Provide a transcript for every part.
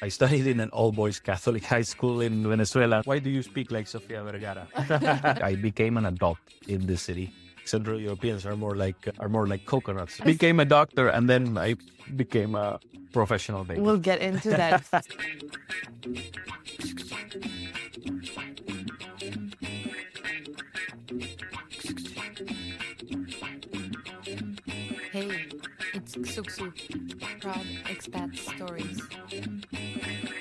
I studied in an all-boys Catholic high school in Venezuela. Why do you speak like Sofia Vergara? I became an adult in the city. Central Europeans are more like coconuts. Became a doctor, and then I became a professional baker. We'll get into that. Hey, it's Suksu, Prague Expat Stories.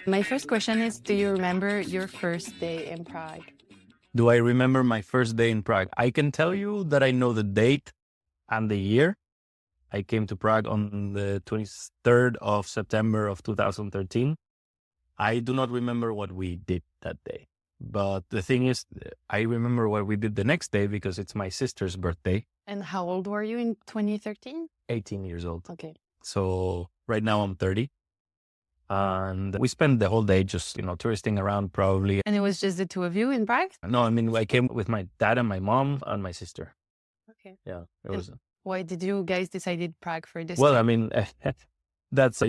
My first question is, do you remember your first day in Prague? Do I remember my first day in Prague? I can tell you that I know the date and the year. I came to Prague on the 23rd of September of 2013. I do not remember what we did that day. But the thing is, I remember what we did the next day because it's my sister's birthday. And how old were you in 2013? 18 years old. Okay. So right now I'm 30. And we spent the whole day just, touristing around probably. And it was just the two of you in Prague? No, I mean, I came with my dad and my mom and my sister. Okay. Yeah, it was. Why did you guys decide Prague for this? Well, trip? I mean, that's,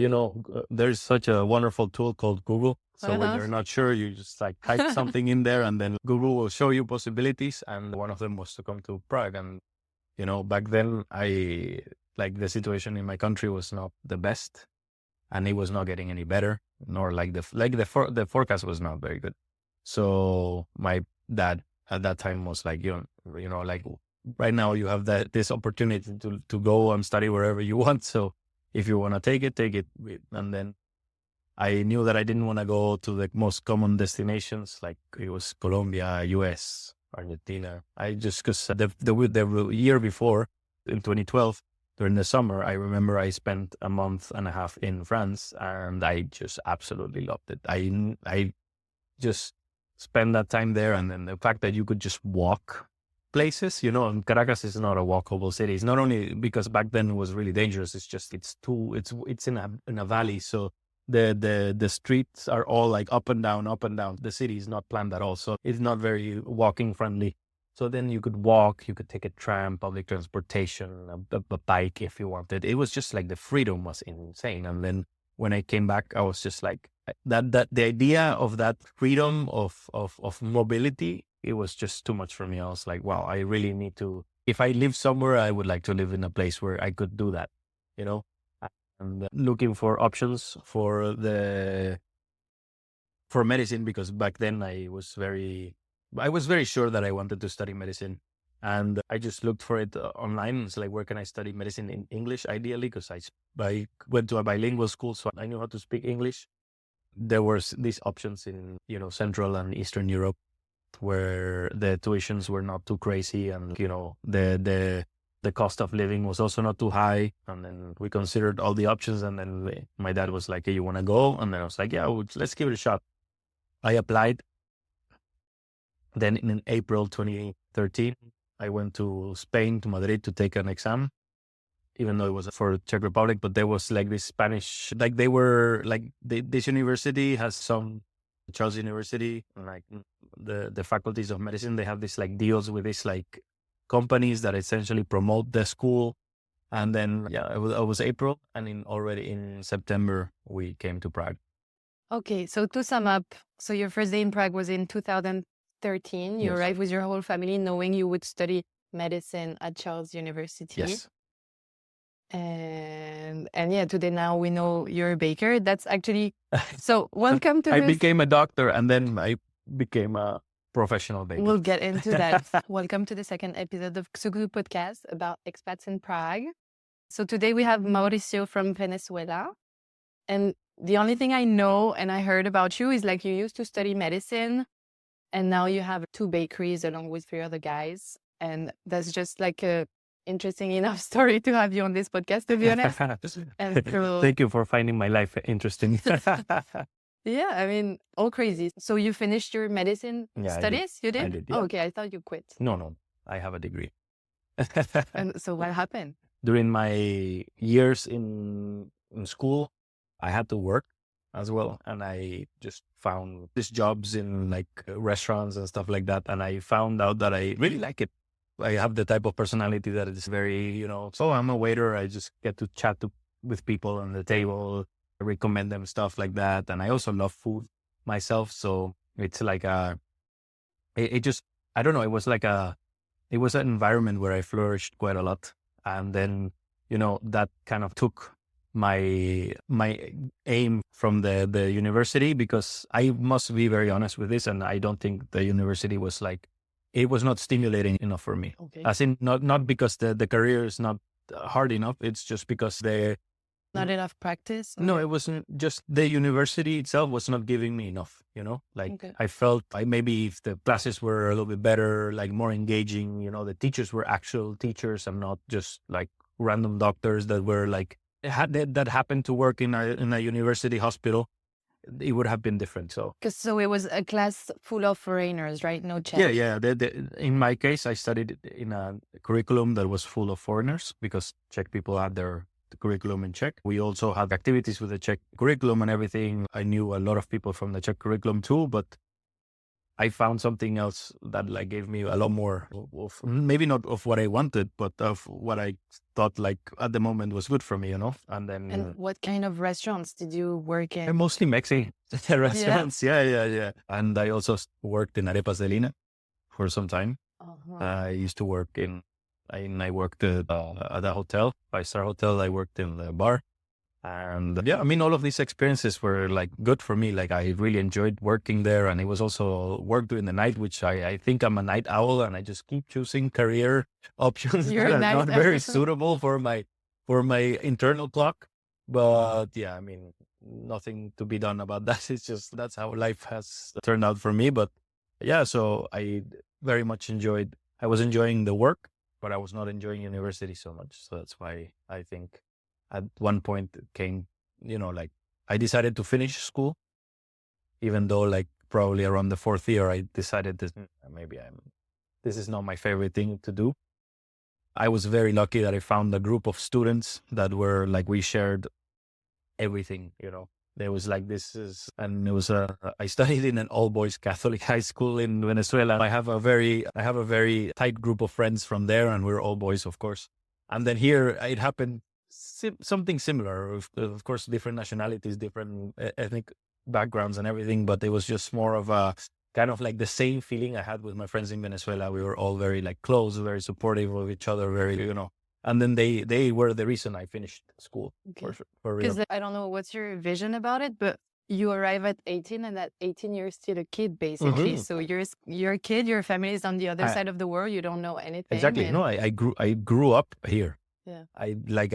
there's such a wonderful tool called Google. So when you're not sure, you just type something in there and then Google will show you possibilities. And one of them was to come to Prague. And, back then the situation in my country was not the best and it was not getting any better, nor the forecast was not very good. So my dad at that time was like, right now you have this opportunity to go and study wherever you want. So if you want to take it. And then I knew that I didn't want to go to the most common destinations, like it was Colombia, US, Argentina. Because the year before, in 2012, during the summer, I remember I spent a month and a half in France and I just absolutely loved it. I just spent that time there. And then the fact that you could just walk places, and Caracas is not a walkable city. It's not only because back then it was really dangerous. It's just, it's in a valley. So the streets are all like up and down. The city is not planned at all. So it's not very walking friendly. So then you could walk, you could take a tram, public transportation, a bike if you wanted. It was just like the freedom was insane. And then when I came back, I was just like that the idea of that freedom of mobility, it was just too much for me. I was like, wow, I really need to, if I live somewhere, I would like to live in a place where I could do that, and looking for options for medicine, because back then I was very sure that I wanted to study medicine. And I just looked for it online. It's like, where can I study medicine in English, ideally? Because I went to a bilingual school, so I knew how to speak English. There were these options in, Central and Eastern Europe where the tuitions were not too crazy. And, the cost of living was also not too high. And then we considered all the options. And then my dad was like, hey, you want to go? And then I was like, yeah, let's give it a shot. I applied. Then in April 2013, I went to Spain, to Madrid, to take an exam, even though it was for Czech Republic. But there was like this Spanish, this university has some, Charles University, like the faculties of medicine, they have this like deals with these like companies that essentially promote the school. And then, it was April. And already in September, we came to Prague. Okay, so to sum up, so your first day in Prague was in 2013. You arrived with your whole family knowing you would study medicine at Charles University. Yes. And today now we know you're a baker. That's actually, so welcome to I became a doctor and then I became a professional baker. We'll get into that. Welcome to the second episode of Xugu podcast about expats in Prague. So today we have Mauricio from Venezuela. And the only thing I know and I heard about you is like you used to study medicine and now you have 2 bakeries along with 3 other guys. And that's just like a interesting enough story to have you on this podcast, to be honest. And thank you for finding my life interesting. Yeah, I mean, all crazy. So you finished your medicine studies? You did? I did, yeah. Oh, okay, I thought you quit. No, I have a degree. And so what happened? During my years in school, I had to work as well. And I just found these jobs in like restaurants and stuff like that. And I found out that I really like it. I have the type of personality that is very, so I'm a waiter. I just get to chat with people on the table. recommend them stuff like that. And I also love food myself. So it's like it just, I don't know, it was an environment where I flourished quite a lot. And then, that kind of took my aim from the university, because I must be very honest with this. And I don't think the university was it was not stimulating enough for me. Okay. As in, not because the career is not hard enough. It's just because not enough practice? No, it wasn't. Just the university itself was not giving me enough, Okay. I felt maybe if the classes were a little bit better, more engaging, the teachers were actual teachers and not just random doctors that were that happened to work in a university hospital, it would have been different. So it was a class full of foreigners, right? No Czech. Yeah. In my case, I studied in a curriculum that was full of foreigners, because Czech people had their curriculum in Czech. We also had activities with the Czech curriculum and everything. I knew a lot of people from the Czech curriculum too, but I found something else that gave me a lot more of, maybe not of what I wanted, but of what I thought at the moment was good for me, And what kind of restaurants did you work in? Mostly Mexican restaurants. Yeah. And I also worked in Arepas de Lina for some time. Uh-huh. I used to work I worked at a hotel, 5-star hotel. I worked in the bar. And all of these experiences were good for me. I really enjoyed working there. And it was also work during the night, which I think I'm a night owl, and I just keep choosing career options that are not very suitable for my internal clock. But nothing to be done about that. It's just, that's how life has turned out for me. But so I very much I was enjoying the work, but I was not enjoying university so much. So that's why I think at one point it came, I decided to finish school, even though probably around the 4th year, I decided that maybe this is not my favorite thing to do. I was very lucky that I found a group of students that were we shared everything, There was and it was I studied in an all boys Catholic high school in Venezuela. I have a very tight group of friends from there, and we're all boys, of course. And then here it happened something similar, of course, different nationalities, different ethnic backgrounds and everything, but it was just more of a kind of the same feeling I had with my friends in Venezuela. We were all very close, very supportive of each other, very, and then they were the reason I finished school. Okay. For real. Because I don't know what's your vision about it, but you arrive at 18, and at 18 you're still a kid, basically. Mm-hmm. So you're a kid, your family is on the other side of the world, you don't know anything. Exactly. No, I grew up here. Yeah.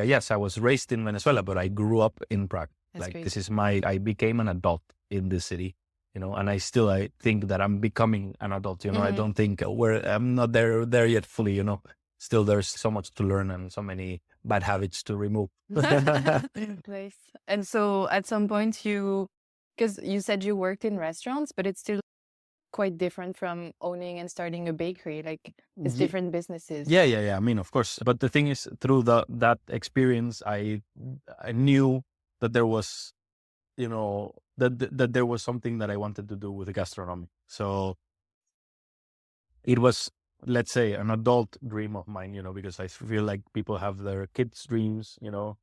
Yes, I was raised in Venezuela, but I grew up in Prague. That's this is I became an adult in this city, and I think that I'm becoming an adult, Mm-hmm. I don't think I'm not there yet fully, Still there's so much to learn and so many bad habits to remove. Nice. And so at some point because you said you worked in restaurants, but it's still quite different from owning and starting a bakery. It's different businesses. Yeah. Of course. But the thing is, through that experience, I knew that there was, that there was something that I wanted to do with the gastronomy. So it was, let's say, an adult dream of mine, because I feel like people have their kids' dreams,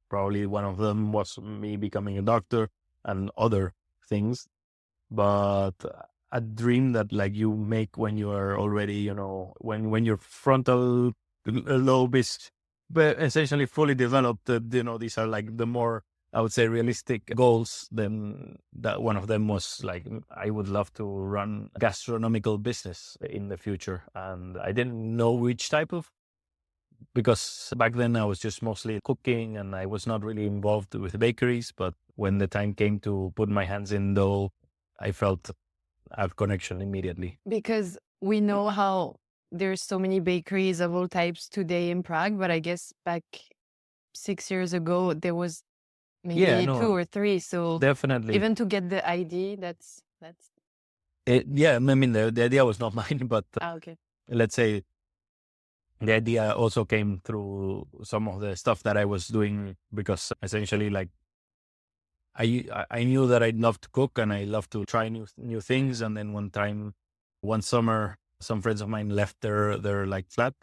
probably one of them was me becoming a doctor and other things. But a dream that you make when you are already, when your frontal lobe is essentially fully developed, these are the more, I would say, realistic goals. Then that one of them was I would love to run a gastronomical business in the future. And I didn't know which type of, because back then I was just mostly cooking and I was not really involved with bakeries. But when the time came to put my hands in dough, I felt a connection immediately. Because we know how there's so many bakeries of all types today in Prague, but I guess back 6 years ago, there was maybe 2 or 3. So definitely, even to get the ID, that's it. Yeah, the idea was not mine, but okay. Let's say the idea also came through some of the stuff that I was doing, because essentially I knew that I'd love to cook and I love to try new things. And then one summer, some friends of mine left their flat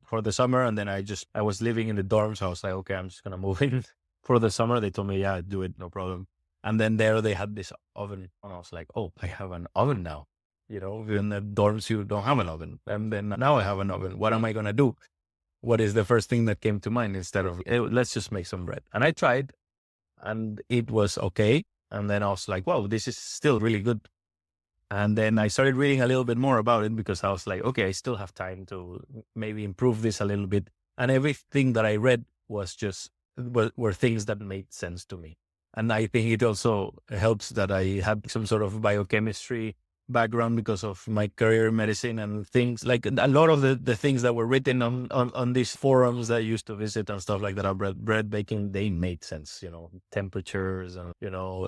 for the summer, and then I was living in the dorms. So I was like, okay, I'm just gonna move in for the summer. They told me, yeah, do it, no problem. And then there they had this oven, and I was like, oh, I have an oven now. In the dorms, you don't have an oven. And then now I have an oven. What am I going to do? What is the first thing that came to mind instead of, let's just make some bread? And I tried, and it was okay. And then I was like, wow, this is still really good. And then I started reading a little bit more about it because I was like, okay, I still have time to maybe improve this a little bit. And everything that I read was were things that made sense to me. And I think it also helps that I had some sort of biochemistry background because of my career in medicine and things like a lot of the things that were written on these forums that I used to visit and stuff like that about bread baking, they made sense, temperatures and,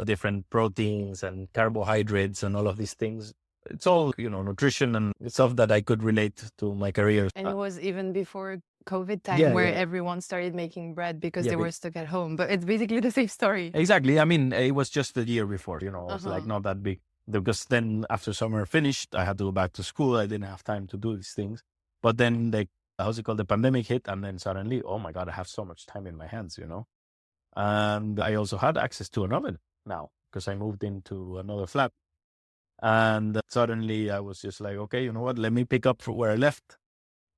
different proteins and carbohydrates and all of these things. It's all, nutrition and stuff that I could relate to my career. And it was even before COVID time where everyone started making bread because they were stuck at home. But it's basically the same story. Exactly. I mean, it was just the year before, it's like not that big. Because then after summer finished, I had to go back to school. I didn't have time to do these things. But then the pandemic hit, and then suddenly, oh my God, I have so much time in my hands, And I also had access to an oven now because I moved into another flat. And suddenly I was just like, okay, you know what? Let me pick up where I left.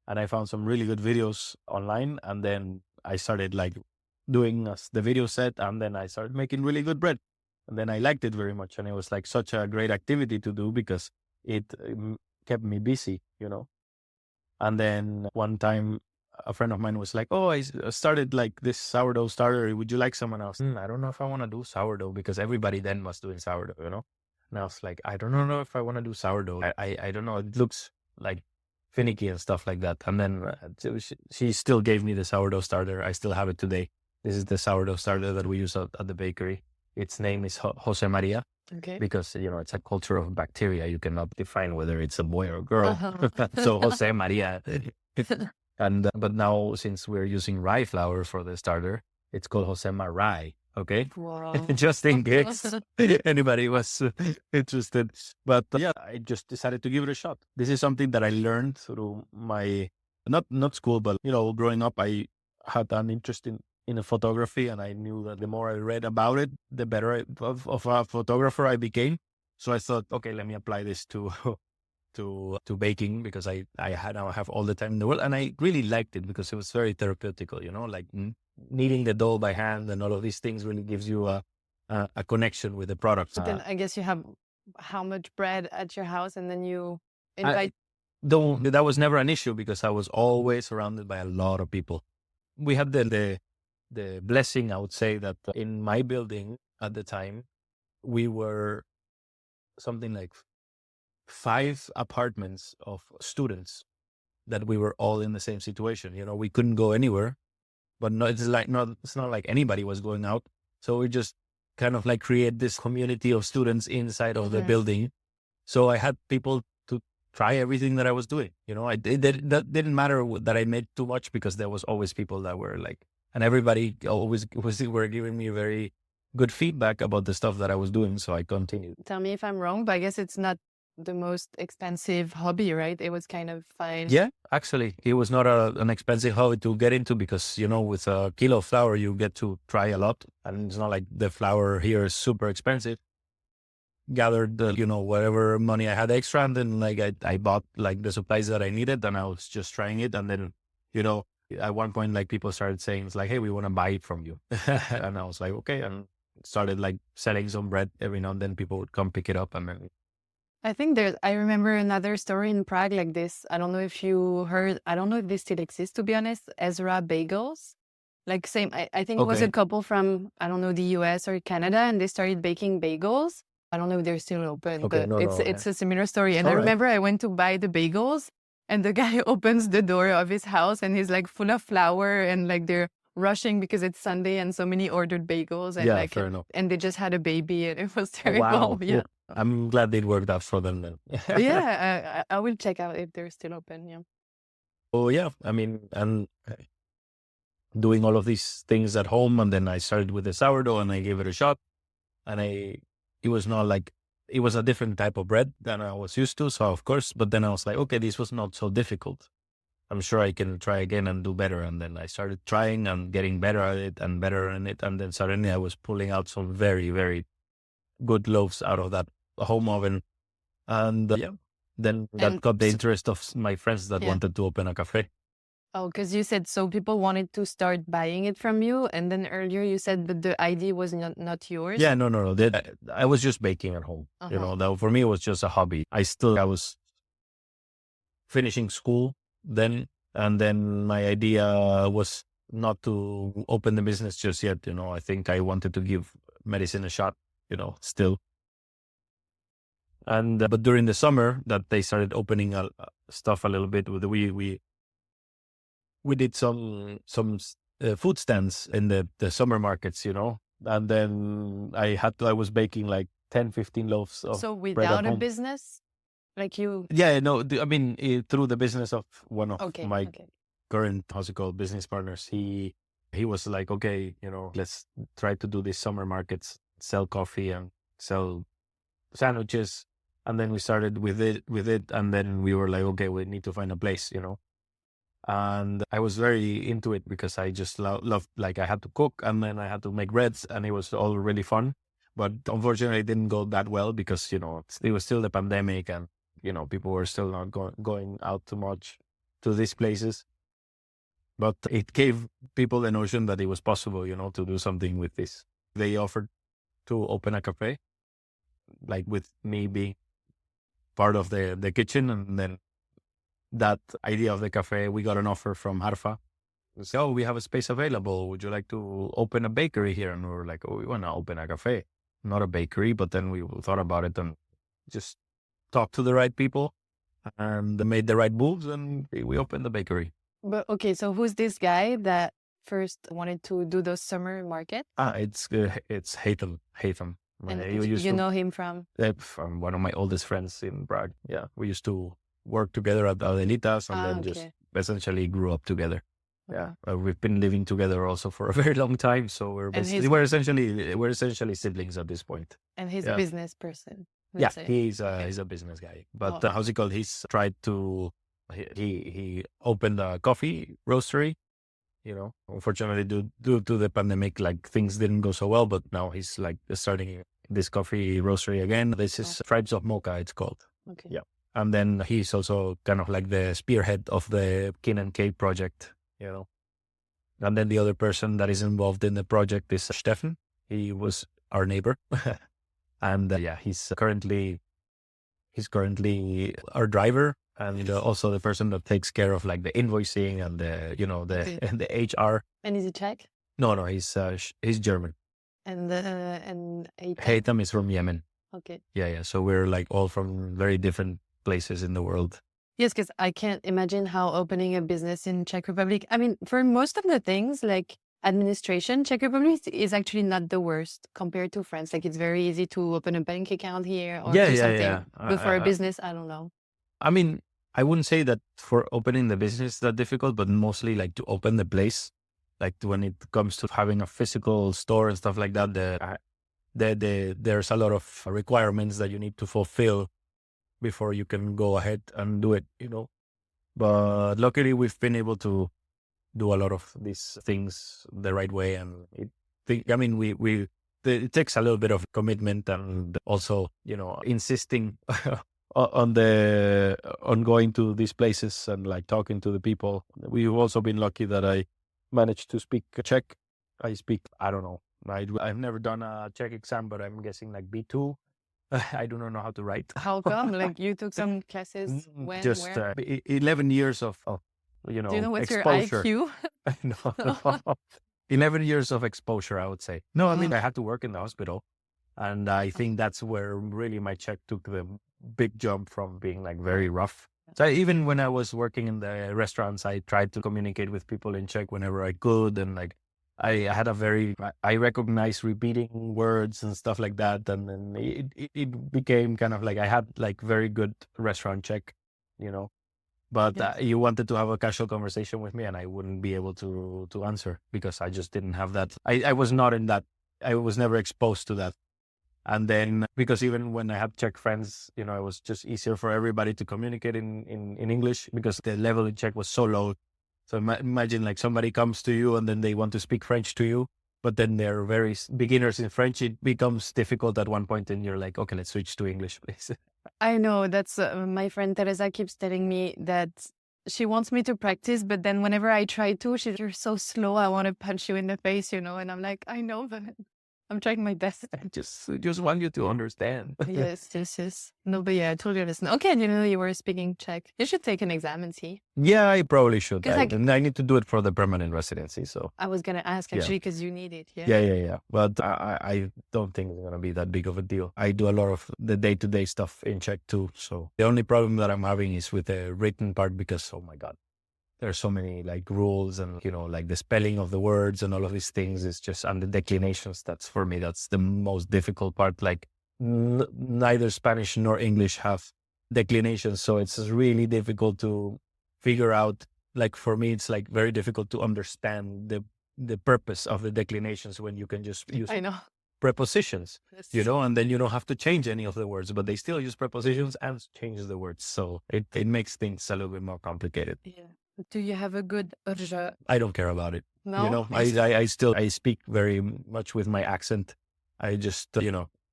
And I found some really good videos online. And then I started like doing the video set, and then I started making really good bread. And then I liked it very much. And it was like such a great activity to do because it kept me busy, And then one time a friend of mine was like, oh, I started like this sourdough starter. Would you like someone else? I don't know if I want to do sourdough because everybody then was doing sourdough, And I was like, I don't know if I want to do sourdough. I don't know. It looks like finicky and stuff like that. And then she still gave me the sourdough starter. I still have it today. This is the sourdough starter that we use at the bakery. Its name is Jose Maria because, it's a culture of bacteria. You cannot define whether it's a boy or a girl. So Jose Maria. But now since we're using rye flour for the starter, it's called Jose Rye. Okay. Wow. Just in case anybody was interested. But I just decided to give it a shot. This is something that I learned through my, not school, but, growing up, I had an interest in photography, and I knew that the more I read about it, the better of a photographer I became. So I thought, okay, let me apply this to baking because I now have all the time in the world, and I really liked it because it was very therapeutical, like kneading the dough by hand and all of these things really gives you a connection with the product. Then I guess you have how much bread at your house, and then you invite. That was never an issue because I was always surrounded by a lot of people. We had the blessing, I would say, that in my building at the time, we were something like 5 apartments of students that we were all in the same situation. We couldn't go anywhere, but it's not like anybody was going out. So we just kind of like create this community of students inside of the building. So I had people to try everything that I was doing. That didn't matter that I made too much because there was always people that were like, and everybody always were giving me very good feedback about the stuff that I was doing. So I continued. Tell me if I'm wrong, but I guess it's not the most expensive hobby, right? It was kind of fine. Yeah, actually, it was not an expensive hobby to get into because, with a kilo of flour, you get to try a lot. And it's not like the flour here is super expensive. Gathered, whatever money I had extra. And then I bought like the supplies that I needed and I was just trying it. And then, at one point, like people started saying, it's like, hey, we want to buy it from you. And I was like, okay. And started like selling some bread every now and then. People would come pick it up. And then I remember another story in Prague like this. I don't know if you heard, I don't know if this still exists, to be honest, Ezra Bagels. Like same, I think it was a couple from, I don't know, the US or Canada, and they started baking bagels. I don't know if they're still open, but it's a similar story. And I remember I went to buy the bagels, and the guy opens the door of his house and he's like full of flour, and like they're rushing because it's Sunday and so many ordered bagels, and fair enough. And they just had a baby and it was terrible. Wow. Yeah. I'm glad it worked out for them then. I will check out if they're still open. Yeah. Oh yeah. I mean, and doing all of these things at home, and then I started with the sourdough and I gave it a shot, and it was not like, it was a different type of bread than I was used to. So of course, but then I was like, okay, this was not so difficult. I'm sure I can try again and do better. And then I started trying and getting better at it and better in it. And then suddenly I was pulling out some very, very good loaves out of that home oven. And then that got the interest of my friends that wanted to open a cafe. Oh, because you said so people wanted to start buying it from you. And then earlier you said that the idea was not yours. Yeah, no. I was just baking at home. For me, it was just a hobby. I was finishing school then. And then my idea was not to open the business just yet. I think I wanted to give medicine a shot, still. And, but during the summer that they started opening stuff a little bit, we did some food stands in the summer markets, and then I was baking like 10, 15 loaves of So bread without at a home. business, like you? Yeah, no, I mean, through the business of one of my Okay. current, business partners, he was like, okay, let's try to do these summer markets, sell coffee and sell sandwiches. And then we started with it. And then we were like, okay, we need to find a place, And I was very into it because I just loved, like I had to cook and then I had to make breads and it was all really fun. But unfortunately it didn't go that well because, it was still the pandemic and, people were still not going out too much to these places. But it gave people the notion that it was possible, to do something with this. They offered to open a cafe, like with me being part of the kitchen. And then that idea of the cafe, we got an offer from Harfa. So, we have a space available. Would you like to open a bakery here? And we were like, oh, we want to open a cafe, not a bakery. But then we thought about it and just talked to the right people and made the right moves and we opened the bakery. But okay, so who's this guy that first wanted to do those summer markets? It's Haytham. And you know him from? From one of my oldest friends in Prague. Yeah, we used to work together at Adelitas and then just essentially grew up together. Yeah, we've been living together also for a very long time. So we're essentially siblings at this point. And he's a business person. Yeah, he's a business guy. But how's it called? He's tried to he opened a coffee roastery. Unfortunately, due to the pandemic, like things didn't go so well. But now he's like starting this coffee roastery again. This is Tribes of Mocha, it's called. Okay. Yeah. And then he's also kind of like the spearhead of the Kin and Cake project, And then the other person that is involved in the project is Stefan. He was our neighbor. And he's currently our driver and also the person that takes care of like the invoicing and and the HR. And is he Czech? No, he's German. And Haytham is from Yemen. Okay. Yeah. So we're like all from very different places in the world. Yes, because I can't imagine how opening a business in Czech Republic. I mean, for most of the things like administration, Czech Republic is actually not the worst compared to France. Like it's very easy to open a bank account here or do something. But for a business, I don't know. I mean, I wouldn't say that for opening the business that difficult, but mostly like to open the place. Like when it comes to having a physical store and stuff like that, there's a lot of requirements that you need to fulfill before you can go ahead and do it, But luckily we've been able to do a lot of these things the right way. And it takes a little bit of commitment and also, insisting on going to these places and like talking to the people. We've also been lucky that I managed to speak Czech. I speak, I don't know. I've never done a Czech exam, but I'm guessing like B2. I do not know how to write. How come? Like you took some classes when? Just where? 11 years of Do you know what's exposure. your IQ? No. 11 years of exposure, I would say. No, I mean, I had to work in the hospital. And I think that's where really my Czech took the big jump from being like very rough. So even when I was working in the restaurants, I tried to communicate with people in Czech whenever I could. And like, I recognized repeating words and stuff like that. And then it became kind of like, I had like very good restaurant Czech, but you wanted to have a casual conversation with me and I wouldn't be able to answer because I just didn't have that. I was not in that. I was never exposed to that. And then because even when I had Czech friends, it was just easier for everybody to communicate in English because the level in Czech was so low. So imagine like somebody comes to you and then they want to speak French to you but then they're very beginners in French. It becomes difficult at one point and you're like, okay, let's switch to English, please. I know that's my friend Teresa keeps telling me that she wants me to practice, but then whenever I try to, you're so slow. I want to punch you in the face, and I'm like, I know, but I'm trying my best. I just want you to understand. Yes. No, but yeah, I totally understand. Okay, and you were speaking Czech. You should take an exam and see. Yeah, I probably should. And I need to do it for the permanent residency. So I was going to ask actually because you need it. Yeah. But I don't think it's going to be that big of a deal. I do a lot of the day-to-day stuff in Czech too. So the only problem that I'm having is with the written part because, oh my God, there's so many like rules and, like the spelling of the words and all of these things is just, and the declinations. That's for me, that's the most difficult part. Like neither Spanish nor English have declinations. So it's really difficult to figure out. Like for me, it's like very difficult to understand the purpose of the declinations when you can just use prepositions, and then you don't have to change any of the words, but they still use prepositions and change the words. So it makes things a little bit more complicated. Yeah. Do you have a good urge? I don't care about it. No? I speak very much with my accent. I just,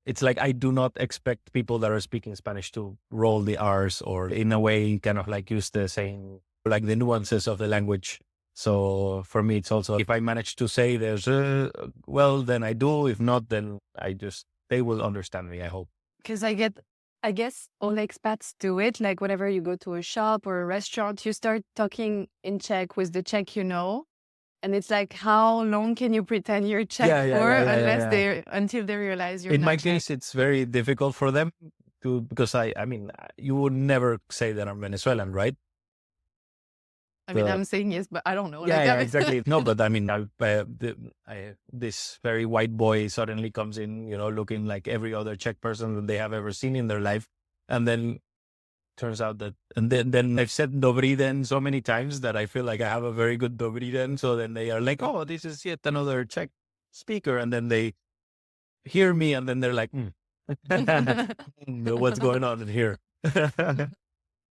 it's like I do not expect people that are speaking Spanish to roll the R's or in a way kind of like use the same, like the nuances of the language. So for me, it's also, if I manage to say there's well, then I do. If not, then they will understand me, I hope. Because I guess all expats do it. Like whenever you go to a shop or a restaurant, you start talking in Czech with the Czech, and it's like, how long can you pretend you're Czech until they realize you're in not my Czech? case, it's very difficult for them because I mean, you would never say that I'm Venezuelan, right? I mean, I'm saying yes, but I don't know. Yeah, exactly. No, but I mean, this very white boy suddenly comes in, looking like every other Czech person that they have ever seen in their life. And then turns out that, and then I've said dobrý den so many times that I feel like I have a very good dobrý den. So then they are like, oh, this is yet another Czech speaker. And then they hear me and then they're like, what's going on in here?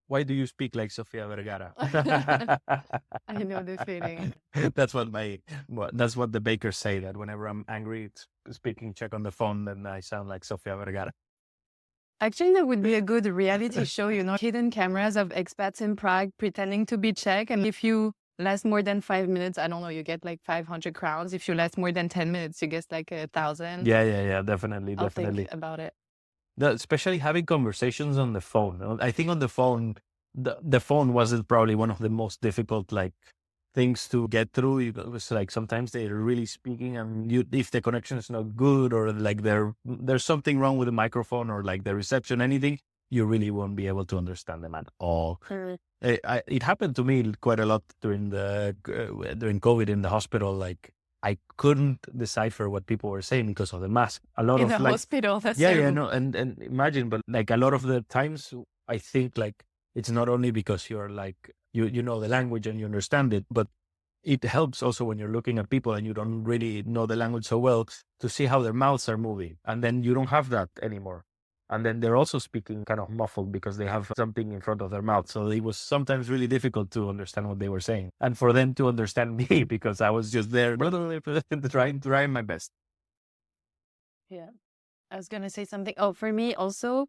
Why do you speak like Sofia Vergara? I know the feeling. That's what the bakers say, that whenever I'm angry, speaking Czech on the phone, then I sound like Sofia Vergara. Actually, that would be a good reality show, hidden cameras of expats in Prague pretending to be Czech. And if you last more than 5 minutes, I don't know, you get like 500 crowns. If you last more than 10 minutes, you get like 1,000. Yeah, definitely. I'll think about it. Especially having conversations on the phone. I think on the phone, the phone wasn't probably one of the most difficult things to get through. It was like sometimes they're really speaking, and if the connection is not good or like there's something wrong with the microphone or like the reception, anything, you really won't be able to understand them at all. It happened to me quite a lot during COVID in the hospital. Like I couldn't decipher what people were saying because of the mask. A lot in of the hospital. That's terrible. And imagine, but like a lot of the times, I think like it's not only because you're like you know the language and you understand it, but it helps also when you're looking at people and you don't really know the language so well to see how their mouths are moving, and then you don't have that anymore. And then they're also speaking kind of muffled because they have something in front of their mouth. So it was sometimes really difficult to understand what they were saying. And for them to understand me because I was just there trying my best. Yeah. I was going to say something. Oh, for me also,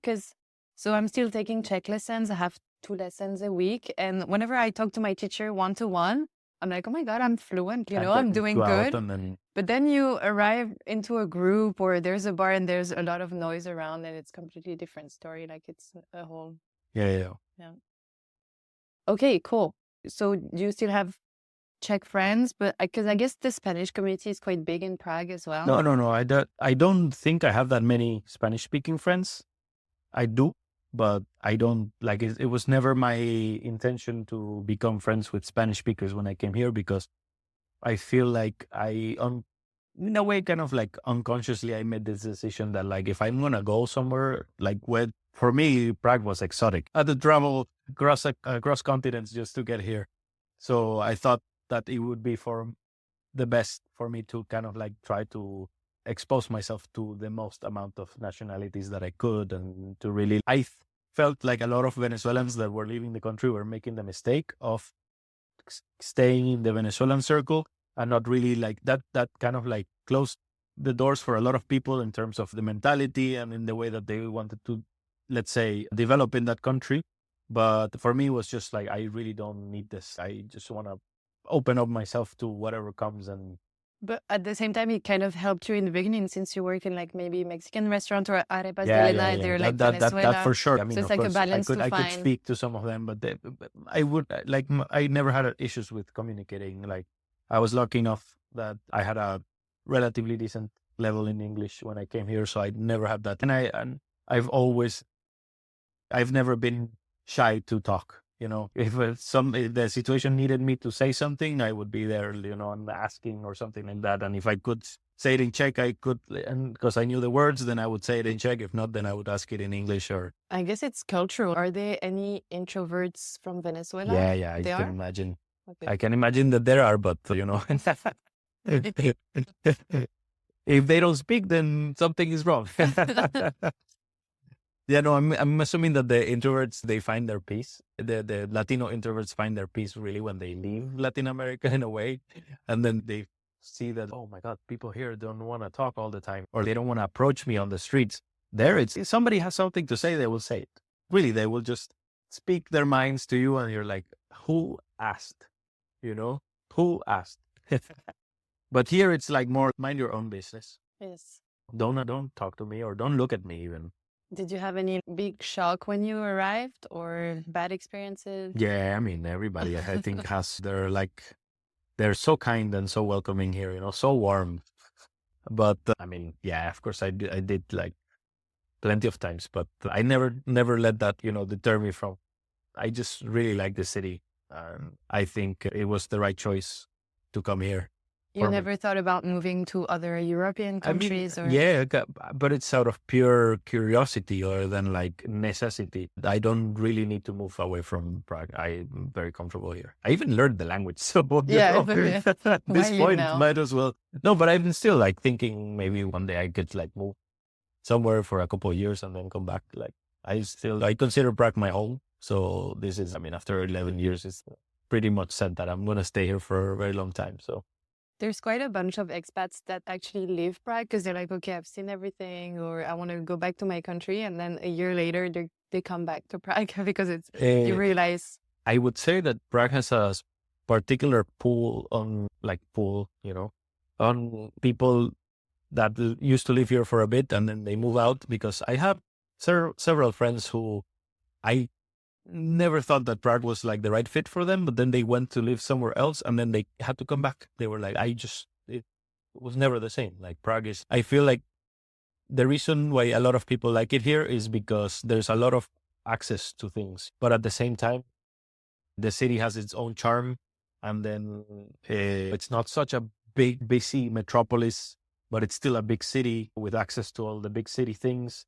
so I'm still taking Czech lessons. I have 2 lessons a week. And whenever I talk to my teacher one-to-one, I'm like, oh my God, I'm fluent, I'm doing good. But then you arrive into a group or there's a bar and there's a lot of noise around and it's a completely different story. Like it's a whole... Yeah. Okay, cool. So do you still have Czech friends? But because I guess the Spanish community is quite big in Prague as well. No. I don't think I have that many Spanish speaking friends. I do. But I don't like it. It was never my intention to become friends with Spanish speakers when I came here, because I feel like in a way, kind of like unconsciously, I made this decision that like, if I'm going to go somewhere, like for me, Prague was exotic. I had to travel across continents just to get here. So I thought that it would be for the best for me to kind of like try to expose myself to the most amount of nationalities that I could, and to really, I felt like a lot of Venezuelans that were leaving the country were making the mistake of staying in the Venezuelan circle and not really like that kind of like closed the doors for a lot of people in terms of the mentality and in the way that they wanted to, let's say, develop in that country. But for me, it was just like, I really don't need this. I just want to open up myself to whatever comes. And But at the same time, it kind of helped you in the beginning since you work in like maybe Mexican restaurant or arepas de Elena, they're like that Venezuela. for sure. I mean, So it's of like a course, balance to I could find. speak to some of them, but I would like, I never had issues with communicating. Like, I was lucky enough that I had a relatively decent level in English when I came here, so I never had that. And I've never been shy to talk. You know, if the situation needed me to say something, I would be there, you know, and asking or something like that. And if I could say it in Czech, I could, and because I knew the words, then I would say it in Czech. If not, then I would ask it in English. Or I guess it's cultural. Are there any introverts from Venezuela? I They can are? imagine. Okay. I can imagine that there are, but you know, if they don't speak, then something is wrong. Yeah, no, I'm assuming that the introverts, they find their peace. The Latino introverts find their peace really when they leave Latin America in a way. And then they see that, oh my God, people here don't want to talk all the time, or they don't want to approach me on the streets. There, it's, if somebody has something to say, they will say it. Really, they will just speak their minds to you, and you're like, who asked? You know, who asked? But here it's like more, mind your own business. Yes. Don't talk to me, or don't look at me even. Did you have any big shock when you arrived or bad experiences? Yeah, I mean, everybody I think has they're so kind and so welcoming here, you know, so warm. But I mean, yeah, of course I did like plenty of times, but I never let that, you know, deter me from, I just really like the city. I think it was the right choice to come here. You never thought about moving to other European countries? Yeah, but it's out of pure curiosity or than like necessity. I don't really need to move away from Prague. I'm very comfortable here. I even learned the language. So yeah, at this point, might as well. No, but I've been still like thinking maybe one day I could like move somewhere for a couple of years and then come back. Like I consider Prague my home. So this is, I mean, after 11 years, it's pretty much said that I'm going to stay here for a very long time. So. There's quite a bunch of expats that actually leave Prague because they're like, okay, I've seen everything, or I want to go back to my country. And then a year later, they come back to Prague because you realize. I would say that Prague has a particular pull, you know, on people that used to live here for a bit and then they move out, because I have several friends who I never thought that Prague was like the right fit for them, but then they went to live somewhere else and then they had to come back. They were like, it was never the same. Like Prague is, I feel like the reason why a lot of people like it here is because there's a lot of access to things, but at the same time, the city has its own charm. And then it's not such a big, busy metropolis, but it's still a big city with access to all the big city things.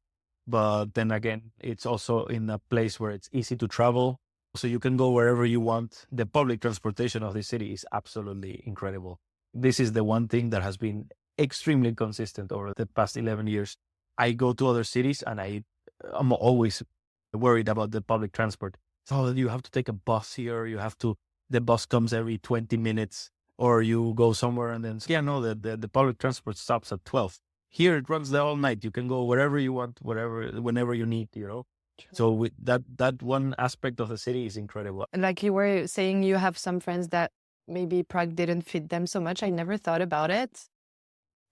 But then again, it's also in a place where it's easy to travel. So you can go wherever you want. The public transportation of the city is absolutely incredible. This is the one thing that has been extremely consistent over the past 11 years. I go to other cities and I'm always worried about the public transport. So you have to take a bus here. The bus comes every 20 minutes, or you go somewhere and then, the public transport stops at 12. Here it runs the whole night. You can go wherever you want, whenever you need, you know. True. So that one aspect of the city is incredible. Like you were saying, you have some friends that maybe Prague didn't fit them so much. I never thought about it.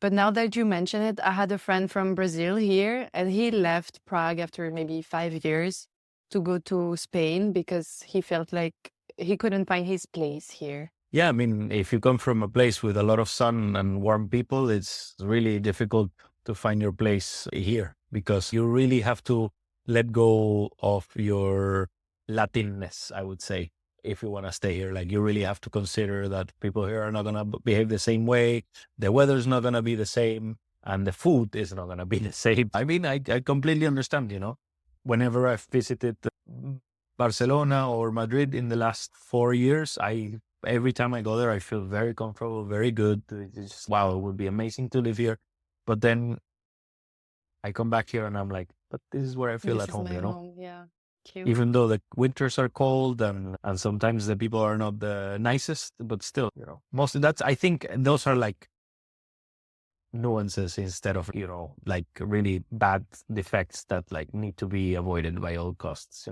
But now that you mention it, I had a friend from Brazil here, and he left Prague after maybe 5 years to go to Spain because he felt like he couldn't find his place here. Yeah, I mean, if you come from a place with a lot of sun and warm people, it's really difficult to find your place here, because you really have to let go of your Latinness, I would say, if you want to stay here. Like, you really have to consider that people here are not going to behave the same way. The weather's not going to be the same, and the food is not going to be the same. I mean, I completely understand, you know. Whenever I've visited Barcelona or Madrid in the last 4 years, every time I go there, I feel very comfortable, very good. It's just, wow, it would be amazing to live here. But then I come back here and I'm like, but this is where I feel at home, you know? Home. Yeah. Cute. Even though the winters are cold and sometimes the people are not the nicest, but still, you know, mostly I think those are like nuances instead of, like really bad defects that like need to be avoided by all costs,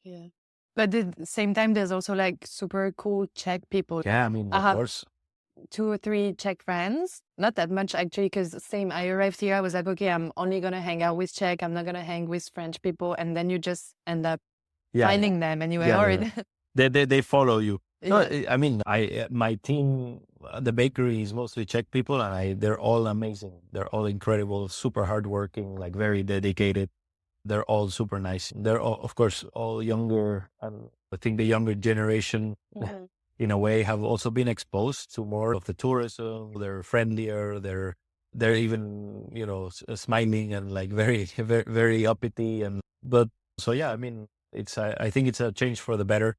Yeah. But at the same time, there's also like super cool Czech people. Yeah, I mean, I of have course. 2 or 3 Czech friends. Not that much actually, because same, I arrived here, I was like, okay, I'm only going to hang out with Czech. I'm not going to hang with French people. And then you just end up finding them anyway. Yeah, Already. they follow you. No, Yeah. I mean, my team, the bakery is mostly Czech people, and they're all amazing. They're all incredible, super hardworking, like very dedicated. They're all super nice. They're all, of course, all younger, and I think the younger generation, Mhm. in a way, have also been exposed to more of the tourism. They're friendlier. They're even, smiling and like very, very, very uppity. But so yeah, I mean, I think it's a change for the better.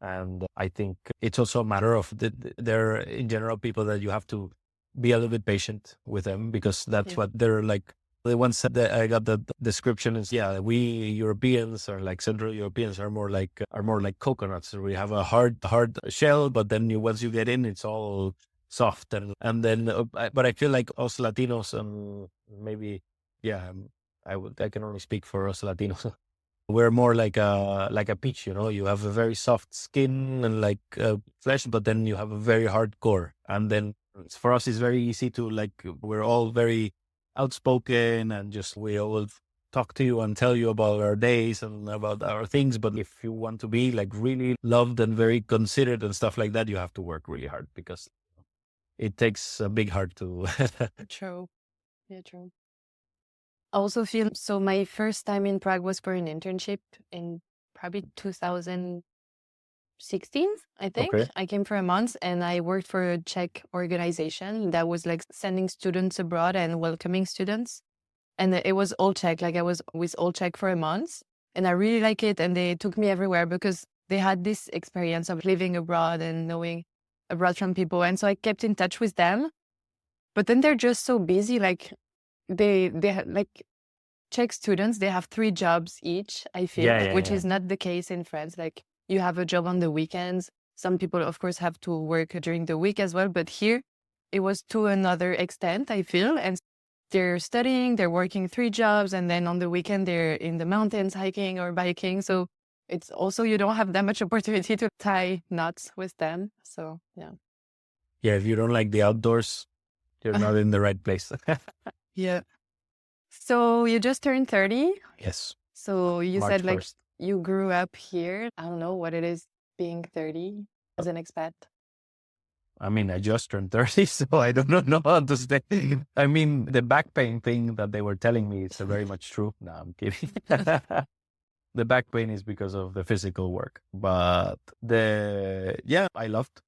And I think it's also a matter of they're in general people that you have to be a little bit patient with them, because that's what they're like. The ones that I got the description is, yeah, we Europeans or like Central Europeans are more like coconuts. We have a hard shell, but then once you get in, it's all soft and then. But I feel like us Latinos, and maybe, yeah, I can only speak for us Latinos. We're more like a peach, You have a very soft skin and like flesh, but then you have a very hard core. And then for us, it's very easy to like. We're all very outspoken, and just we will talk to you and tell you about our days and about our things. But if you want to be like really loved and very considered and stuff like that, you have to work really hard, because it takes a big heart to. True. Yeah, true. I also feel so. My first time in Prague was for an internship in probably 2016, I think. Okay. I came for a month and I worked for a Czech organization that was like sending students abroad and welcoming students. And it was all Czech. Like I was with all Czech for a month and I really like it. And they took me everywhere because they had this experience of living abroad and knowing abroad from people. And so I kept in touch with them. But then they're just so busy. Like they like Czech students, they have 3 jobs each, I feel, which is not the case in France. Like you have a job on the weekends. Some people, of course, have to work during the week as well. But here it was to another extent, I feel. And they're studying, they're working 3 jobs. And then on the weekend, they're in the mountains hiking or biking. So it's also, you don't have that much opportunity to tie knots with them. So, yeah. Yeah, if you don't like the outdoors, you're not in the right place. Yeah. So you just turned 30. Yes. So you March said like 1st. you grew up here. I don't know what it is being 30 as an expat. I mean, I just turned 30, so I don't know how to say. I mean, the back pain thing that they were telling me is very much true. No, I'm kidding. The back pain is because of the physical work. But I loved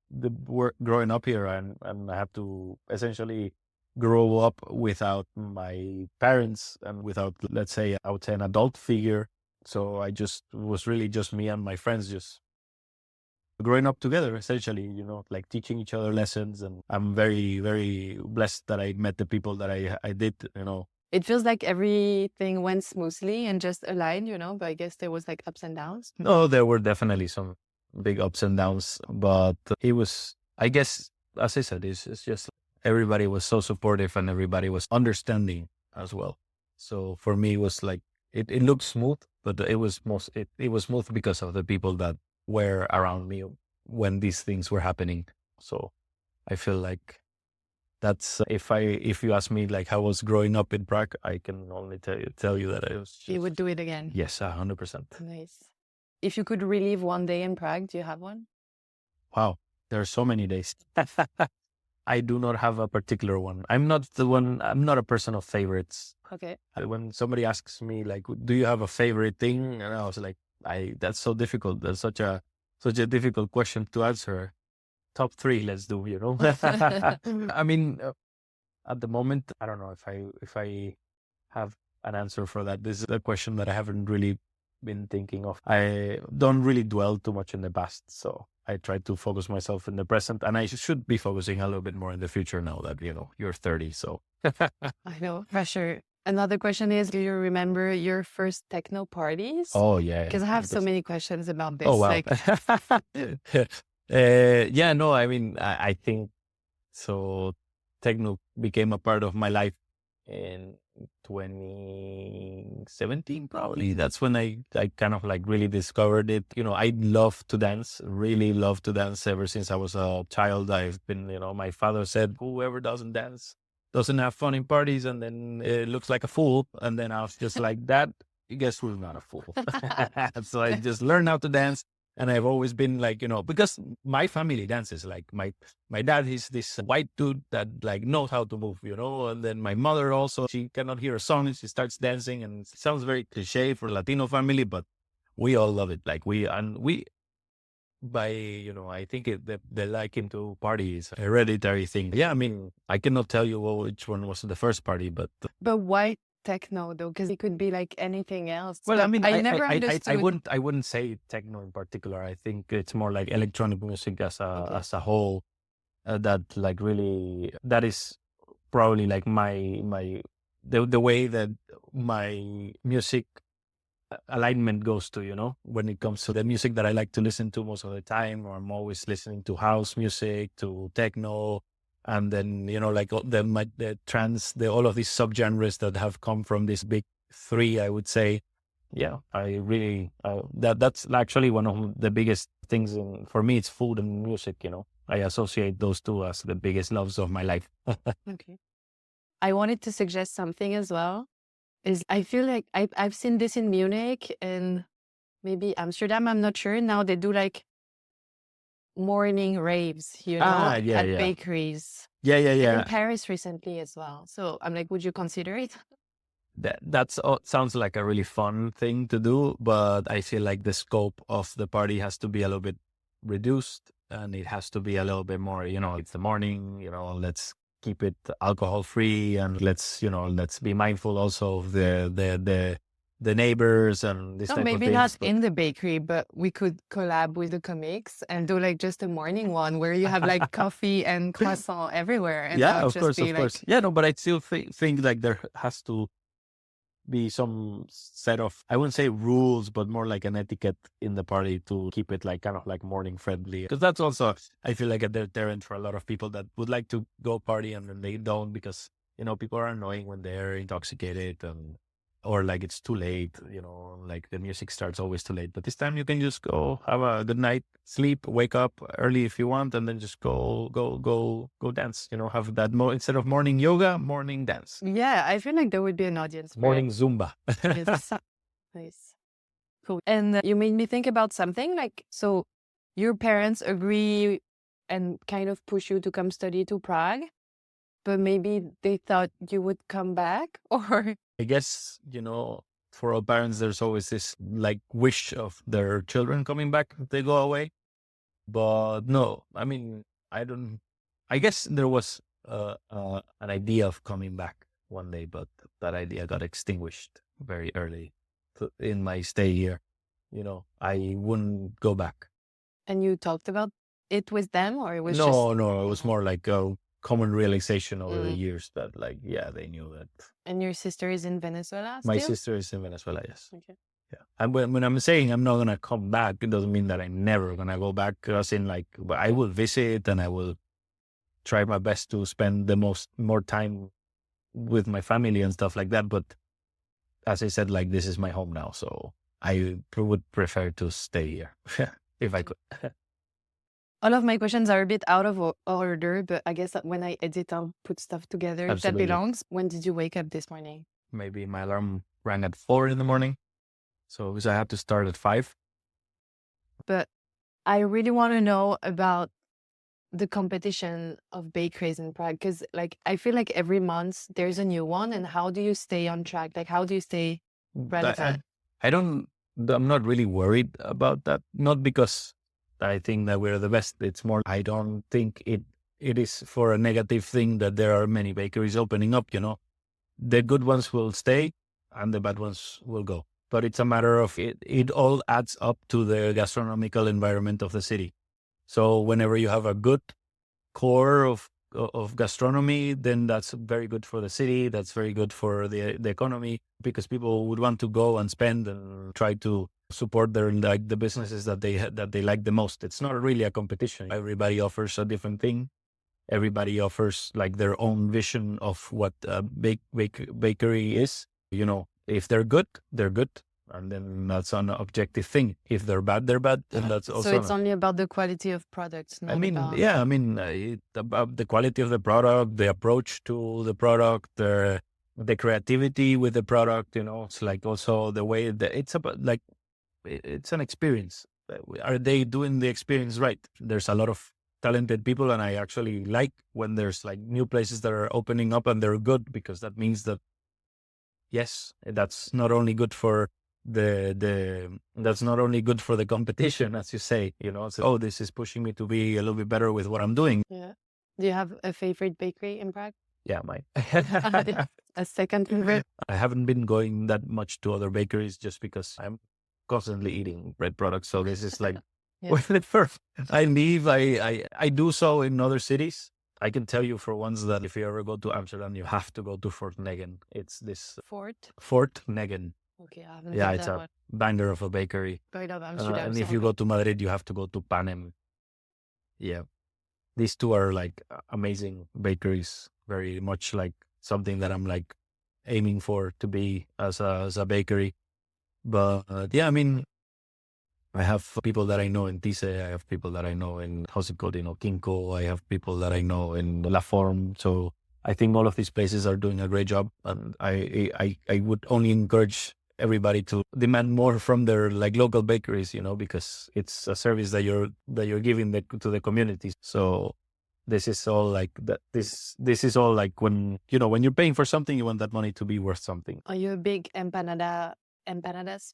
the work growing up here, and I have to essentially grow up without my parents and without, let's say, I would say an adult figure. So I just was really just me and my friends just growing up together, essentially, like teaching each other lessons. And I'm very, very blessed that I met the people that I did, It feels like everything went smoothly and just aligned, but I guess there was like ups and downs. No, there were definitely some big ups and downs, but it was, I guess, as I said, it's just everybody was so supportive and everybody was understanding as well. So for me, it was like, it looked smooth, but it was smooth because of the people that were around me when these things were happening. So I feel like that's, if you ask me like how I was growing up in Prague, I can only tell you that I was just, You would do it again. Yes, 100%. Nice. If you could relive one day in Prague, do you have one? Wow, there are so many days. I do not have a particular one. I'm not a person of favorites. Okay. When somebody asks me like, do you have a favorite thing? And I was like, that's so difficult. That's such a difficult question to answer. Top 3, let's do, I mean, at the moment, I don't know if I have an answer for that. This is a question that I haven't really been thinking of. I don't really dwell too much in the past, so I try to focus myself in the present, and I should be focusing a little bit more in the future now that, you're 30, so. I know, for sure. Another question is, do you remember your first techno parties? Oh, yeah. Because I have so many questions about this. Oh, wow. Like, yeah, no, I mean, I think so. Techno became a part of my life in 2017, probably. That's when I kind of like really discovered it. I love to dance, really love to dance ever since I was a child. I've been, my father said, whoever doesn't dance doesn't have fun in parties, and then it looks like a fool. And then I was just like, that, guess who's not a fool? So I just learned how to dance. And I've always been like, because my family dances, like my dad is this white dude that like knows how to move, and then my mother also, she cannot hear a song and she starts dancing, and it sounds very cliche for Latino family, but we all love it. Like I think the liking to party is a hereditary thing. Yeah, I mean, I cannot tell you which one was the first party, but why techno though? Because it could be like anything else. Well, but I mean, I never understood. I wouldn't say techno in particular. I think it's more like electronic music as a whole. That like really, that is probably like the way that my music alignment goes to, when it comes to the music that I like to listen to most of the time, or I'm always listening to house music, to techno, and then, like the trance, all of these subgenres that have come from this big three, I would say. Yeah, I really, that's actually one of the biggest things for me. It's food and music, I associate those two as the biggest loves of my life. Okay. I wanted to suggest something as well. I feel like I've seen this in Munich and maybe Amsterdam, I'm not sure. Now they do like morning raves, at bakeries. Yeah. And in Paris recently as well. So I'm like, would you consider it? That sounds like a really fun thing to do, but I feel like the scope of the party has to be a little bit reduced, and it has to be a little bit more, it's the morning, let's keep it alcohol free, and let's be mindful also of the neighbors and this type of things. Maybe not in the bakery, but we could collab with the comics and do like just a morning one where you have like coffee and croissant everywhere. And of course. Yeah, no, but I still think like there has to be some set of, I wouldn't say rules, but more like an etiquette in the party to keep it like kind of like morning friendly. Because that's also, I feel like a deterrent for a lot of people that would like to go party and then they don't, because, people are annoying when they're intoxicated or like it's too late, like the music starts always too late. But this time you can just go have a good night, sleep, wake up early if you want, and then just go dance, have that instead of morning yoga, morning dance. Yeah, I feel like there would be an audience. Morning Zumba. Yes. Nice. Cool. And you made me think about something like, so your parents agree and kind of push you to come study to Prague, but maybe they thought you would come back, or... I guess, for all parents, there's always this like wish of their children coming back if they go away. But no, I mean, I guess there was an idea of coming back one day, but that idea got extinguished very early in my stay here. I wouldn't go back. And you talked about it with them, or it was No, it was more like a common realization over the years that like, yeah, they knew that. And your sister is in Venezuela still? My sister is in Venezuela, yes. Okay. Yeah. And when I'm saying I'm not going to come back, it doesn't mean that I'm never going to go back. As in like, I will visit and I will try my best to spend more time with my family and stuff like that. But as I said, like, this is my home now. So I would prefer to stay here if I could. All of my questions are a bit out of order, but I guess that when I edit, I'll put stuff together. Absolutely. That belongs. When did you wake up this morning? Maybe my alarm rang at 4 a.m. So because I had to start at 5. But I really want to know about the competition of bakeries in Prague, because like I feel like every month there's a new one. And how do you stay on track? Like, how do you stay relevant? I'm not really worried about that. Not because I think that we're the best. It's more, I don't think it is for a negative thing that there are many bakeries opening up, The good ones will stay and the bad ones will go. But it's a matter of it all adds up to the gastronomical environment of the city. So whenever you have a good core of gastronomy, then that's very good for the city. That's very good for the economy, because people would want to go and spend and try to support the businesses that they like the most. It's not really a competition. Everybody offers a different thing, everybody offers like their own vision of what a bakery is. If they're good, they're good. And then that's an objective thing. If they're bad, they're bad. And that's also... So it's only about the quality of products, not about... Yeah, it's about the quality of the product, the approach to the product, the creativity with the product, it's like also the way that it's about, like, it's an experience. Are they doing the experience right? There's a lot of talented people, and I actually like when there's like new places that are opening up and they're good, because that means that, yes, that's not only good for that's not only good for the competition, as you say, so, this is pushing me to be a little bit better with what I'm doing. Yeah. Do you have a favorite bakery in Prague? Yeah, mine. A second favorite? I haven't been going that much to other bakeries just because I'm constantly eating bread products. So this is like, when first I leave, I do so in other cities. I can tell you for once that if you ever go to Amsterdam, you have to go to Fort Negen. It's this Fort Negen. Okay, I haven't it's a banger of a bakery. And if you go to Madrid, you have to go to Panem. Yeah. These two are like amazing bakeries, very much like something that I'm like aiming for to be as a bakery. But yeah, I have people that I know in Tise. I have people that I know in, how's it called, Kinko. I have people that I know in La Forme. So I think all of these places are doing a great job. And I would only encourage everybody to demand more from their like local bakeries, because it's a service that you're giving to the community. So this is all like that. This is all like when you're paying for something, you want that money to be worth something. Are you a big empanadas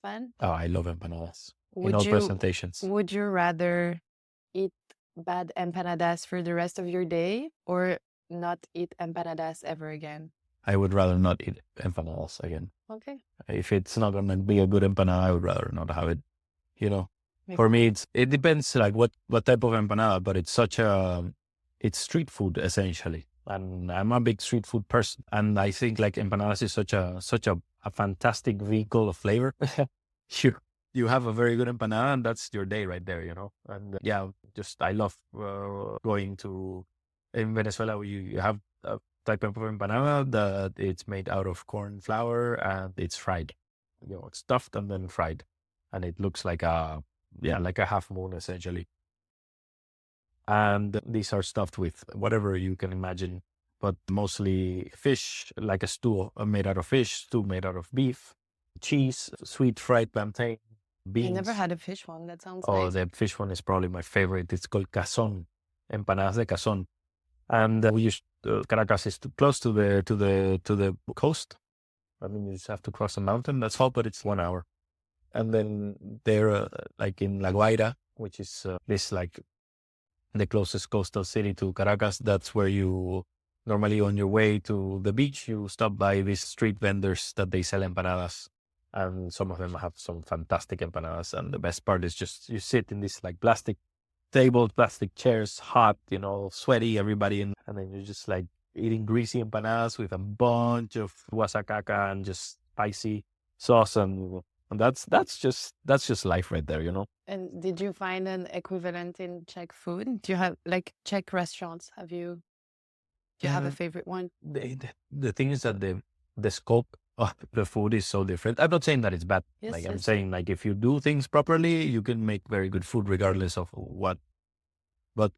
fan? Oh, I love empanadas in all presentations. Would you rather eat bad empanadas for the rest of your day or not eat empanadas ever again? I would rather not eat empanadas again. Okay. If it's not going to be a good empanada, I would rather not have it. For me, it depends like what type of empanada, but it's street food essentially. And I'm a big street food person. And I think like empanadas is such a fantastic vehicle of flavor. You have a very good empanada and that's your day right there, And I love going to, in Venezuela, you have a type of empanada that it's made out of corn flour and it's fried. It's stuffed and then fried. And it looks like a half moon essentially. And these are stuffed with whatever you can imagine, but mostly fish, like a stew made out of fish, stew made out of beef, cheese, sweet fried plantain, beans. I never had a fish one. That sounds nice. Nice. The fish one is probably my favorite. It's called cazón, empanadas de cazón. And we used Caracas is too close to the coast. You just have to cross a mountain. That's all, but it's 1 hour. And then they're like in La Guaira, which is this like the closest coastal city to Caracas. That's where you normally on your way to the beach, you stop by these street vendors that they sell empanadas. And some of them have some fantastic empanadas. And the best part is just you sit in this like plastic tables, plastic chairs, hot, sweaty, everybody. And then you're just like eating greasy empanadas with a bunch of guasacaca and just spicy sauce. And that's just life right there, And did you find an equivalent in Czech food? Do you have like Czech restaurants? Do you have a favorite one? The thing is that the scope of the food is so different. I'm not saying that it's bad. Yes, I'm saying like if you do things properly, you can make very good food regardless of what. But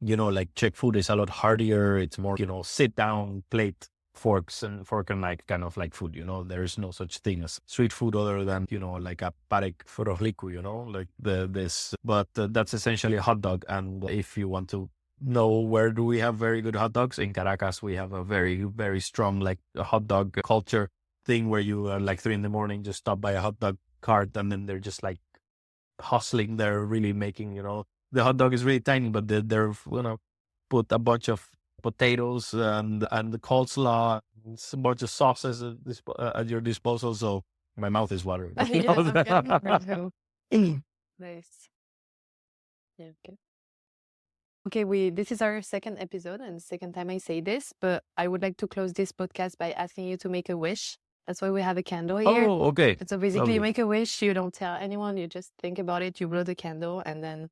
like Czech food is a lot hardier. It's more sit down plate. Fork and knife kind of like food, there is no such thing as street food other than, like a parek forohliku, like but that's essentially a hot dog. And if you want to know where do we have very good hot dogs, in Caracas, we have a very, very strong, like a hot dog culture thing where you are like 3 a.m, just stop by a hot dog cart and then they're just like hustling. They're really making, the hot dog is really tiny, but they're put a bunch of potatoes and the coleslaw, a bunch of sauces at your disposal. So my mouth is watering. Nice. Yeah, okay. This is our second episode and second time I say this, but I would like to close this podcast by asking you to make a wish. That's why we have a candle here. Oh, okay. So basically, you make a wish. You don't tell anyone. You just think about it. You blow the candle, and then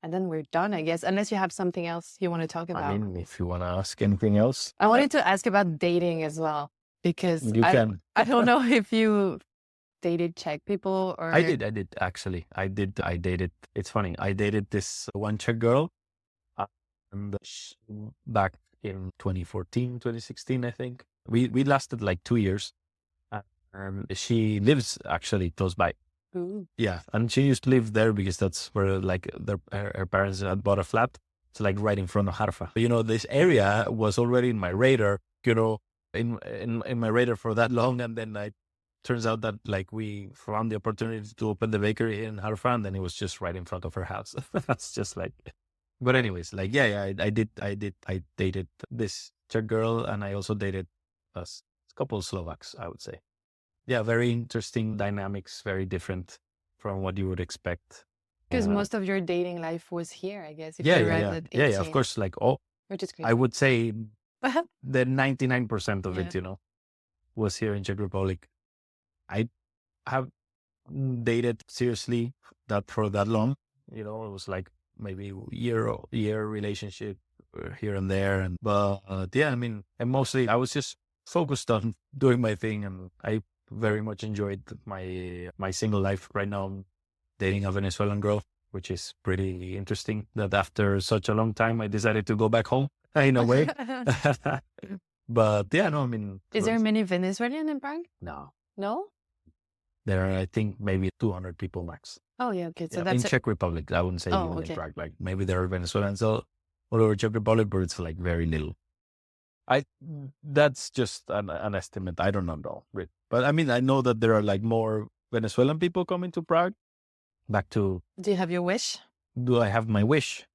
And then we're done, I guess, unless you have something else you want to talk about. I mean, if you want to ask anything else. I wanted to ask about dating as well, because You can. I don't know if you dated Czech people or... I did actually. I dated, it's funny. I dated this one Czech girl and back in 2014, 2016, I think. We lasted like 2 years. She lives actually close by. Ooh. Yeah. And she used to live there because that's where like her parents had bought a flat. It's like right in front of Harfa. You know, this area was already in my radar, you know, in my radar for that long. And then turns out that like we found the opportunity to open the bakery in Harfa, and then it was just right in front of her house. That's just like, but anyways, like, I dated this Czech girl, and I also dated a couple of Slovaks, I would say. Yeah, very interesting dynamics, very different from what you would expect. Because most of your dating life was here, I guess. If Yeah, you arrived at 18. Of course. Like, which is great. I would say the 99% of it, you know, was here in Czech Republic. I have dated seriously for that long, you know. It was like maybe year relationship here and there, but I mean, and mostly I was just focused on doing my thing, and I very much enjoyed my single life. Right now I'm dating a Venezuelan girl, which is pretty interesting that after such a long time I decided to go back home in a way. But I mean, is there many Venezuelan in Prague? No, there are, I think, maybe 200 people max. Oh yeah, okay. So that's in Czech Republic. I wouldn't say even in Prague. Like maybe there are Venezuelans all over Czech Republic, but it's like very little. That's just an estimate. I don't know, really. But I mean, I know that there are like more Venezuelan people coming to Prague. Back to... Do you have your wish? Do I have my wish?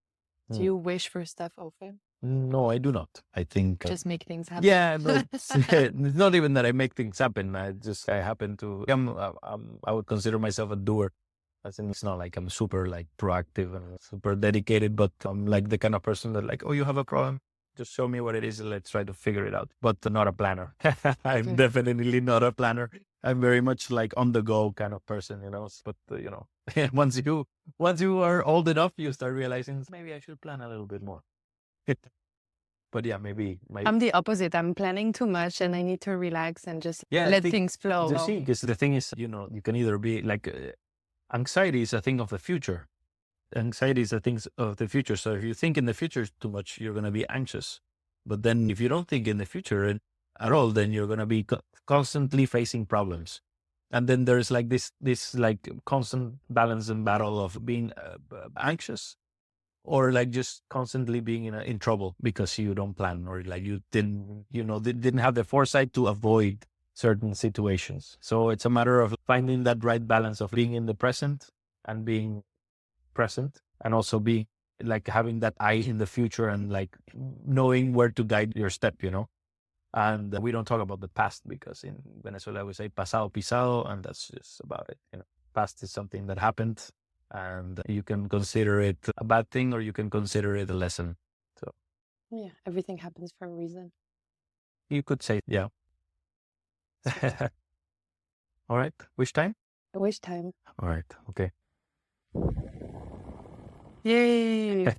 Do you wish for stuff often? No, I do not. I think... just make things happen. Yeah, no, it's not even that I make things happen. I happen to... I would consider myself a doer. As in, it's not like I'm super like proactive and super dedicated, but I'm like the kind of person that like, oh, you have a problem? Just show me what it is and let's try to figure it out. But not a planner. I'm definitely not a planner. I'm very much like on the go kind of person, you know. But you know, once you are old enough, you start realizing maybe I should plan a little bit more. But yeah, maybe I'm the opposite. I'm planning too much and I need to relax and just let things flow. You see, because the thing is, you know, you can either be like, anxiety is a thing of the future. Anxiety is a thing of the future. So if you think in the future too much, you're going to be anxious. But then if you don't think in the future at all, then you're going to be constantly facing problems. And then there's like this like constant balance and battle of being anxious or like just constantly being in trouble because you don't plan, or like you didn't have the foresight to avoid certain situations. So it's a matter of finding that right balance of being in the present and being present, and also be like having that eye in the future and like knowing where to guide your step, you know. And we don't talk about the past because in Venezuela we say pasado pisado, and that's just about it, you know. Past is something that happened, and you can consider it a bad thing or you can consider it a lesson. So yeah, everything happens for a reason. You could say, yeah. All right, wish time. Wish time. All right, okay. Yay.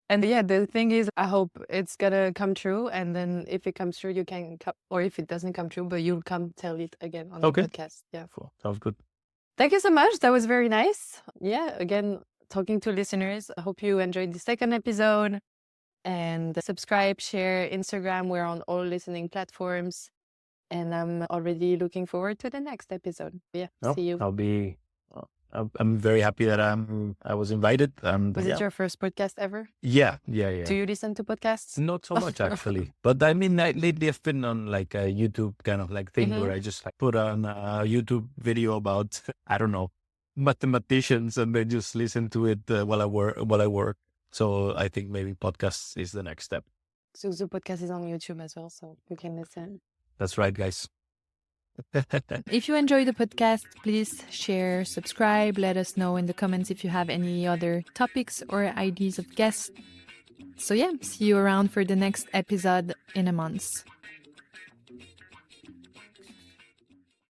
And yeah, the thing is, I hope it's gonna come true. And then if it comes true, you can come, or if it doesn't come true, but you'll come tell it again on the podcast. Yeah. Cool. Sounds good. Thank you so much. That was very nice. Yeah. Again, talking to listeners. I hope you enjoyed the second episode, and subscribe, share, Instagram. We're on all listening platforms, and I'm already looking forward to the next episode. Yeah. See you. I'm very happy that I was invited. And was it your first podcast ever? Yeah. Do you listen to podcasts? Not so much actually, but I mean, lately I've been on like a YouTube kind of like thing where I just like put on a YouTube video about, I don't know, mathematicians, and then just listen to it while I work. So I think maybe podcasts is the next step. So the podcast is on YouTube as well, so you can listen. That's right, guys. If you enjoy the podcast, please share, subscribe, let us know in the comments if you have any other topics or ideas of guests. So yeah, see you around for the next episode in a month.